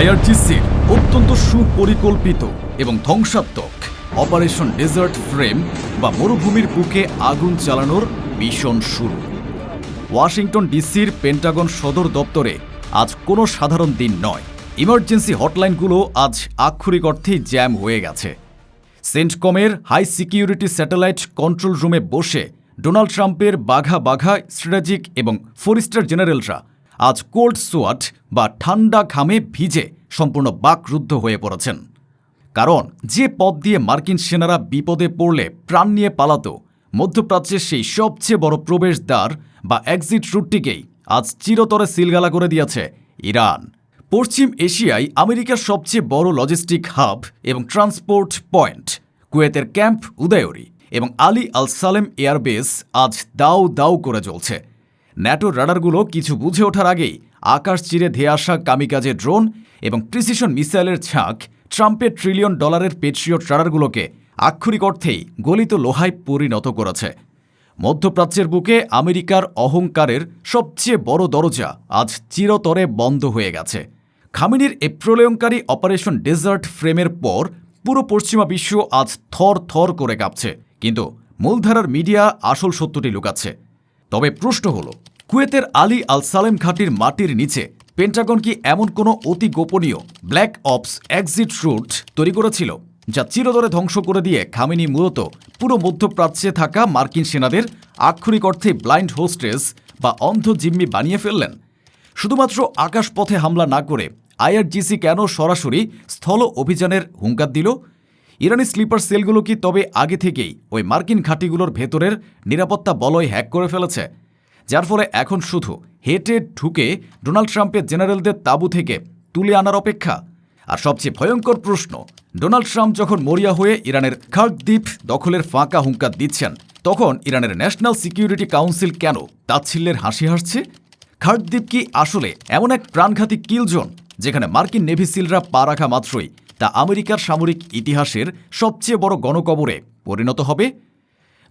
আইআরজিসির অত্যন্ত সুপরিকল্পিত এবং ধ্বংসাত্মক অপারেশন ডেজার্ট ফ্রেম বা মরুভূমির বুকে আগুন চালানোর মিশন শুরু। ওয়াশিংটন ডিসির পেন্টাগন সদর দপ্তরে আজ কোনো সাধারণ দিন নয়। ইমার্জেন্সি হটলাইনগুলো আজ আক্ষরিক অর্থেই জ্যাম হয়ে গেছে। সেন্টকমের হাই সিকিউরিটি স্যাটেলাইট কন্ট্রোল রুমে বসে ডোনাল্ড ট্রাম্পের বাঘা বাঘা স্ট্র্যাটেজিক এবং ফোরিস্টার জেনারেলরা আজ কোল্ড সোয়াট বা ঠান্ডা ঘামে ভিজে সম্পূর্ণ বাকরুদ্ধ হয়ে পড়েছেন। কারণ যে পথ দিয়ে মার্কিন সেনারা বিপদে পড়লে প্রাণ নিয়ে পালাতো, মধ্যপ্রাচ্যের সেই সবচেয়ে বড় প্রবেশদ্বার বা এক্সিট রুটটিকেই আজ চিরতরে সিলগালা করে দিয়েছে ইরান। পশ্চিম এশিয়ায় আমেরিকার সবচেয়ে বড় লজিস্টিক হাব এবং ট্রান্সপোর্ট পয়েন্ট কুয়েতের ক্যাম্প উদয়রি এবং আলী আল সালেম এয়ারবেস আজ দাউ দাউ করে জ্বলছে। ন্যাটোর রাডারগুলো কিছু বুঝে ওঠার আগেই আকাশ চিরে ধেয়ে আসা কামিকাজে ড্রোন এবং প্রিসিশন মিসাইলের ঝাঁক ট্রাম্পের $1 ট্রিলিয়ন পেট্রিয়ট রাডারগুলোকে আক্ষরিক অর্থেই গলিত লোহায় পরিণত করেছে। মধ্যপ্রাচ্যের বুকে আমেরিকার অহংকারের সবচেয়ে বড় দরজা আজ চিরতরে বন্ধ হয়ে গেছে। খামেনির এই প্রলয়ঙ্কারী অপারেশন ডেজার্ট ফ্রেমের পর পুরো পশ্চিমা বিশ্ব আজ থর থর করে কাঁপছে। কিন্তু মূলধারার মিডিয়া আসল সত্যটি লুকাচ্ছে। তবে প্রশ্ন হল, কুয়েতের আলী আল সালেম ঘাঁটির মাটির নিচে পেন্টাগন কি এমন কোনো অতি গোপনীয় ব্ল্যাক অপস এক্সিট রুট তৈরি করেছিল যা চিরতরে ধ্বংস করে দিয়ে খামেনি মূলত পুরো মধ্যপ্রাচ্যে থাকা মার্কিন সেনাদের আক্ষরিক অর্থে ব্লাইন্ড হোস্টেস বা অন্ধ জিম্মি বানিয়ে ফেললেন? শুধুমাত্র আকাশপথে হামলা না করে আইআরজিসি কেন সরাসরি স্থল অভিযানের হুঙ্কার দিল? ইরানি স্লিপার সেলগুলো কি তবে আগে থেকেই ওই মার্কিন ঘাঁটিগুলোর ভেতরের নিরাপত্তা বলয় হ্যাক করে ফেলেছে, যার ফলে এখন শুধু হেঁটে ঢুকে ডোনাল্ড ট্রাম্পের জেনারেলদের তাঁবু থেকে তুলে আনার অপেক্ষা? আর সবচেয়ে ভয়ঙ্কর প্রশ্ন, ডোনাল্ড ট্রাম্প যখন মরিয়া হয়ে ইরানের খার্ক দ্বীপ দখলের ফাঁকা হুঙ্কার দিচ্ছেন, তখন ইরানের ন্যাশনাল সিকিউরিটি কাউন্সিল কেন তাচ্ছিল্যের হাসি হাসছে? খার্ক দ্বীপ কি আসলে এমন এক প্রাণঘাতী কিল জোন যেখানে মার্কিন নেভি সিলরা পা রাখা মাত্রই তা আমেরিকার সামরিক ইতিহাসের সবচেয়ে বড় গণকবরে পরিণত হবে?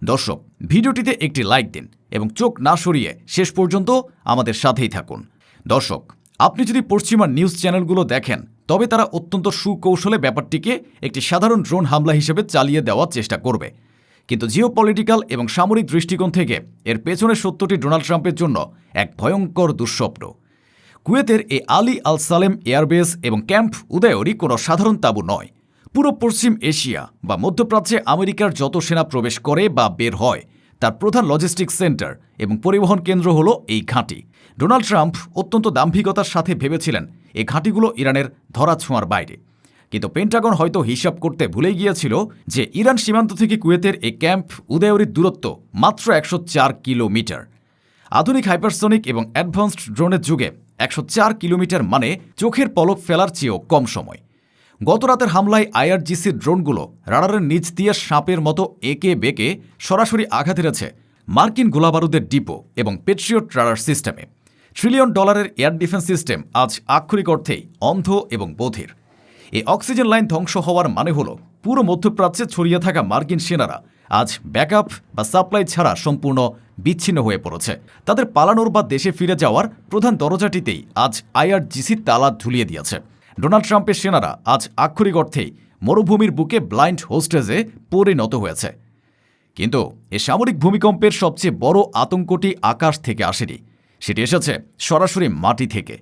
দর্শক, ভিডিওটিতে একটি লাইক দিন এবং চোখ না সরিয়ে শেষ পর্যন্ত আমাদের সাথেই থাকুন। দর্শক, আপনি যদি পশ্চিমা নিউজ চ্যানেলগুলো দেখেন, তবে তারা অত্যন্ত সুকৌশলে ব্যাপারটিকে একটি সাধারণ ড্রোন হামলা হিসেবে চালিয়ে দেওয়ার চেষ্টা করবে। কিন্তু জিওপলিটিক্যাল এবং সামরিক দৃষ্টিকোণ থেকে এর পেছনের সত্যটি ডোনাল্ড ট্রাম্পের জন্য এক ভয়ঙ্কর দুঃস্বপ্ন। কুয়েতের এই আলী আল সালেম এয়ারবেস এবং ক্যাম্প উদয়রি কোনো সাধারণ তাঁবু নয়। পুরো পশ্চিম এশিয়া বা মধ্যপ্রাচ্যে আমেরিকার যত সেনা প্রবেশ করে বা বের হয়, তার প্রধান লজিস্টিক সেন্টার এবং পরিবহন কেন্দ্র হল এই ঘাঁটি। ডোনাল্ড ট্রাম্প অত্যন্ত দাম্ভিকতার সাথে ভেবেছিলেন এই ঘাঁটিগুলো ইরানের ধরাছোঁয়ার বাইরে। কিন্তু পেন্টাগন হয়তো হিসাব করতে ভুলে গিয়েছিল যে ইরান সীমান্ত থেকে কুয়েতের এই ক্যাম্প উদয়রির দূরত্ব মাত্র 104 কিলোমিটার। আধুনিক হাইপারসনিক এবং অ্যাডভান্সড ড্রোনের যুগে 104 কিলোমিটার মানে চোখের পলক ফেলার চেয়েও কম সময়। গত রাতের হামলায় আইআরজিসির ড্রোনগুলো রাডারের নিচ দিয়ে সাপের মতো এঁকে বেঁকে সরাসরি আঘাত হেরেছে মার্কিন গোলাবারুদের ডিপো এবং পেট্রিয়ট রাডার সিস্টেমে। $1 ট্রিলিয়ন এয়ার ডিফেন্স সিস্টেম আজ আক্ষরিক অর্থেই অন্ধ এবং বধির। এই অক্সিজেন লাইন ধ্বংস হওয়ার মানে হল পুরো মধ্যপ্রাচ্যে ছড়িয়ে থাকা মার্কিন সেনারা আজ ব্যাকআপ বা সাপ্লাই ছাড়া সম্পূর্ণ বিচ্ছিন্ন হয়ে পড়েছে। তাদের পালানোর বা দেশে ফিরে যাওয়ার প্রধান দরজাটিতেই আজ আইআরজিসি তালা ঝুলিয়ে দিয়েছে। ডোনাল্ড ট্রাম্পের সেনারা আজ আক্ষরিক অর্থেই মরুভূমির বুকে ব্লাইন্ড হোস্টেজে পরিণত হয়েছে। কিন্তু এ সামরিক ভূমিকম্পের সবচেয়ে বড় আতঙ্কটি আকাশ থেকে আসেনি, সেটি এসেছে সরাসরি মাটি থেকে।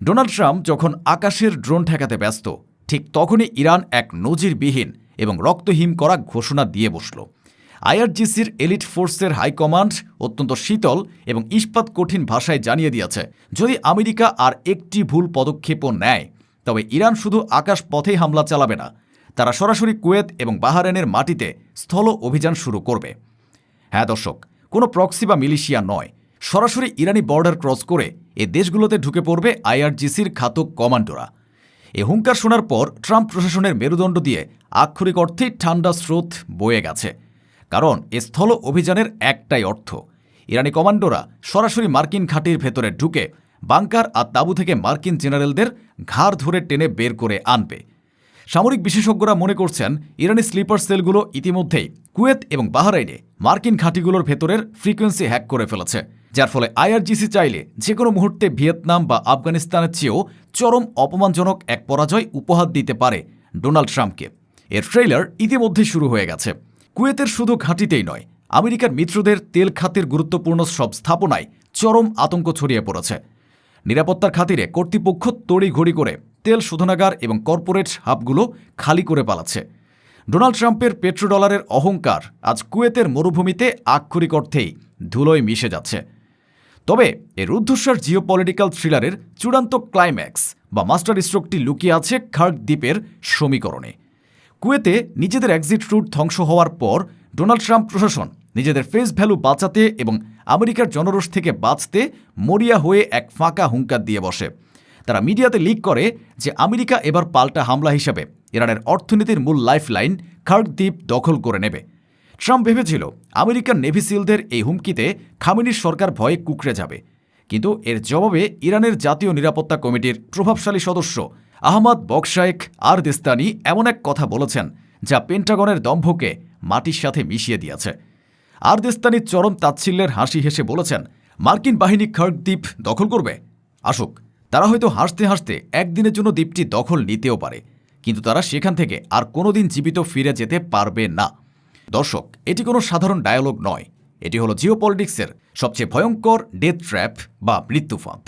ডোনাল্ড ট্রাম্প যখন আকাশের ড্রোন ঠেকাতে ব্যস্ত, ঠিক তখনই ইরান এক নজিরবিহীন এবং রক্তহীন করা ঘোষণা দিয়ে বসল। আইআরজিসির এলিট ফোর্সের হাইকমান্ড অত্যন্ত শীতল এবং ইস্পাত কঠিন ভাষায় জানিয়ে দিয়েছে, যদি আমেরিকা আর একটি ভুল পদক্ষেপও নেয়, তবে ইরান শুধু আকাশ পথেই হামলা চালাবে না, তারা সরাসরি কুয়েত এবং বাহরাইনের মাটিতে স্থল অভিযান শুরু করবে। হ্যাঁ দর্শক, কোনো প্রক্সি বা মিলিশিয়া নয়, সরাসরি ইরানি বর্ডার ক্রস করে এ দেশগুলোতে ঢুকে পড়বে আইআরজিসির ঘাতক কমান্ডোরা। এ হুঙ্কার শোনার পর ট্রাম্প প্রশাসনের মেরুদণ্ড দিয়ে আক্ষরিক অর্থেই ঠান্ডা স্রোত বয়ে গেছে। কারণ এ স্থল অভিযানের একটাই অর্থ, ইরানি কমান্ডোরা সরাসরি মার্কিন ঘাঁটির ভেতরে ঢুকে বাংকার আর তাঁবু থেকে মার্কিন জেনারেলদের ঘাড় ধরে টেনে বের করে আনবে। সামরিক বিশেষজ্ঞরা মনে করছেন, ইরানি স্লিপার সেলগুলো ইতিমধ্যেই কুয়েত এবং বাহরাইনে মার্কিন ঘাঁটিগুলোর ভেতরের ফ্রিকোয়েন্সি হ্যাক করে ফেলেছে যার ফলে আইআরজিসি চাইলে যে কোনো মুহূর্তে ভিয়েতনাম বা আফগানিস্তানের চেয়েও চরম অপমানজনক এক পরাজয় উপহার দিতে পারে ডোনাল্ড ট্রাম্পকে। এর ট্রেইলার ইতিমধ্যে শুরু হয়ে গেছে। কুয়েতের শুধু ঘাঁটিতেই নয়, আমেরিকার মিত্রদের তেল খাতের গুরুত্বপূর্ণ সব স্থাপনায় চরম আতঙ্ক ছড়িয়ে পড়েছে। নিরাপত্তার খাতিরে কর্তৃপক্ষ তড়িঘড়ি করে তেল শোধনাগার এবং কর্পোরেট হাবগুলো খালি করে পালাচ্ছে। ডোনাল্ড ট্রাম্পের পেট্রোডলারের অহংকার আজ কুয়েতের মরুভূমিতে আক্ষরিক অর্থেই ধুলোয় মিশে যাচ্ছে। তবে এর রুদ্ধশ্বাস জিওপলিটিক্যাল থ্রিলারের চূড়ান্ত ক্লাইম্যাক্স বা মাস্টার স্ট্রোকটি লুকিয়ে আছে খার্ক দ্বীপের সমীকরণে। কুয়েতে নিজেদের এক্সিট রুট ধ্বংস হওয়ার পর ডোনাল্ড ট্রাম্প প্রশাসন নিজেদের ফেস ভ্যালু বাঁচাতে এবং আমেরিকার জনরোষ থেকে বাঁচতে মরিয়া হয়ে এক ফাঁকা হুঙ্কার দিয়ে বসে। তারা মিডিয়াতে লিক করে যে আমেরিকা এবার পাল্টা হামলা হিসাবে ইরানের অর্থনীতির মূল লাইফলাইন খার্ক দ্বীপ দখল করে নেবে। ট্রাম্প ভেবেছিল আমেরিকান নেভি সিলদের এই হুমকিতে খামেনির সরকার ভয়ে কুঁকড়ে যাবে, কিন্তু এর জবাবে ইরানের জাতীয় নিরাপত্তা কমিটির প্রভাবশালী সদস্য আহমাদ বকশায়েক আর দেস্তানি এমন এক কথা বলেছেন যা পেন্টাগনের দম্ভকে মাটির সাথে মিশিয়ে দিয়েছে। আর দেস্তানি চরম তাচ্ছিল্যের হাসি হেসে বলেছেন, মার্কিন বাহিনী খার্ক দ্বীপ দখল করবে, আসুক। তারা হয়তো হাসতে হাসতে একদিনের জন্য দ্বীপটি দখল নিতেও পারে, কিন্তু তারা সেখান থেকে আর কোনোদিন জীবিত ফিরে যেতে পারবে না। দর্শক, এটি কোনো সাধারণ ডায়ালগ নয়, এটি হলো জিওপলিটিক্সের সবচেয়ে ভয়ঙ্কর ডেথ ট্র্যাপ বা মৃত্যুফাঁদ।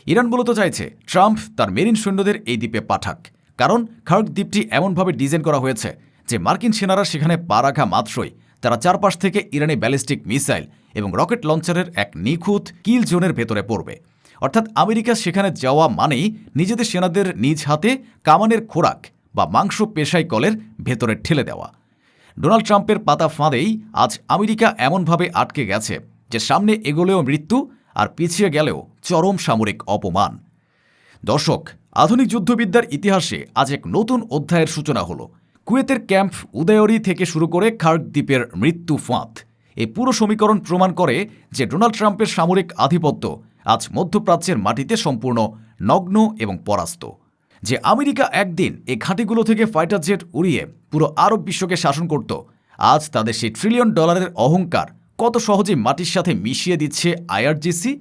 ইরান মূলত চাইছে ট্রাম্প তার মেরিন সৈন্যদের এই দ্বীপে পাঠাক, কারণ খার্ক দ্বীপটি এমনভাবে ডিজাইন করা হয়েছে যে মার্কিন সেনারা সেখানে পা রাখা মাত্রই তারা চারপাশ থেকে ইরানি ব্যালিস্টিক মিসাইল এবং রকেট লঞ্চারের এক নিখুঁত কিল জোনের ভেতরে পড়বে। অর্থাৎ আমেরিকা সেখানে যাওয়া মানেই নিজেদের সেনাদের নিজ হাতে কামানের খোরাক বা মাংস পেশাই কলের ভেতরে ঠেলে দেওয়া। ডোনাল্ড ট্রাম্পের পাতা ফাঁদেই আজ আমেরিকা এমনভাবে আটকে গেছে যে সামনে এগোলেও মৃত্যু আর পিছিয়ে গেলেও চরম সামরিক অপমান। দর্শক, আধুনিক যুদ্ধবিদ্যার ইতিহাসে আজ এক নতুন অধ্যায়ের সূচনা হলো। কুয়েতের ক্যাম্প উদয়রি থেকে শুরু করে খার্ক দ্বীপের মৃত্যু ফাঁদ, এই পুরো সমীকরণ প্রমাণ করে যে ডোনাল্ড ট্রাম্পের সামরিক আধিপত্য আজ মধ্যপ্রাচ্যের মাটিতে সম্পূর্ণ নগ্ন এবং পরাস্ত। যে আমেরিকা একদিন এই ঘাঁটিগুলো থেকে ফাইটার জেট উড়িয়ে পুরো আরব বিশ্বকে শাসন করত, আজ তাদের সেই $1 ট্রিলিয়ন অহংকার কত সহজেই মাটির সাথে মিশিয়ে দিচ্ছে আইআরজিসি।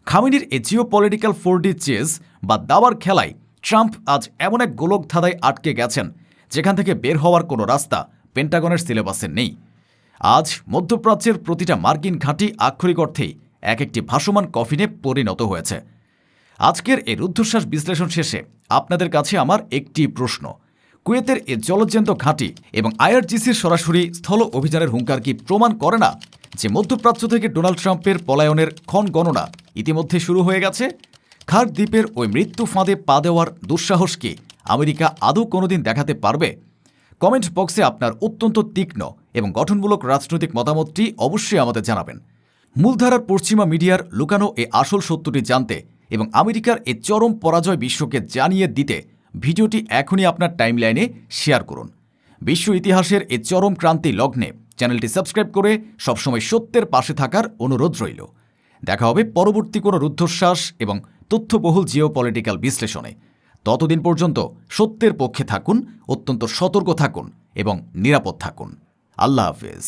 খামেনির এই জিওপলিটিক্যাল 4D চেস বা দাবার খেলায় ট্রাম্প আজ এমন এক গোলক ধাঁধায় আটকে গেছেন যেখান থেকে বের হওয়ার কোনো রাস্তা পেন্টাগনের সিলেবাসে নেই। আজ মধ্যপ্রাচ্যের প্রতিটা মার্কিন ঘাঁটি আক্ষরিক অর্থেই এক একটি ভাসমান কফিনে পরিণত হয়েছে। আজকের এই রুদ্ধশ্বাস বিশ্লেষণ শেষে আপনাদের কাছে আমার একটি প্রশ্ন, কুয়েতের এই জলজ্যান্ত ঘাঁটি এবং আইআরজিসির সরাসরি স্থল অভিযানের হুঙ্কার কি প্রমাণ করে না যে মধ্যপ্রাচ্য থেকে ডোনাল্ড ট্রাম্পের পলায়নের ক্ষণ গণনা ইতিমধ্যে শুরু হয়ে গেছে? খার্ক দ্বীপের ওই মৃত্যু ফাঁদে পা দেওয়ার দুঃসাহস কি আমেরিকা আদৌ কোনোদিন দেখাতে পারবে? কমেন্ট বক্সে আপনার অত্যন্ত তীক্ষ্ণ এবং গঠনমূলক রাজনৈতিক মতামতটি অবশ্যই আমাদের জানাবেন। মূলধারার পশ্চিমা মিডিয়ার লুকানো এই আসল সত্যটি জানতে এবং আমেরিকার এই চরম পরাজয় বিশ্বকে জানিয়ে দিতে ভিডিওটি এখনই আপনার টাইমলাইনে শেয়ার করুন। বিশ্ব ইতিহাসের এই চরম ক্রান্তি লগ্নে চ্যানেলটি সাবস্ক্রাইব করে সবসময় সত্যের পাশে থাকার অনুরোধ রইল। দেখা হবে পরবর্তী কোনো রুদ্ধশ্বাস এবং তথ্যবহুল জিওপলিটিক্যাল বিশ্লেষণে। ততদিন পর্যন্ত সত্যের পক্ষে থাকুন, অত্যন্ত সতর্ক থাকুন এবং নিরাপদ থাকুন। আল্লাহ হাফেজ।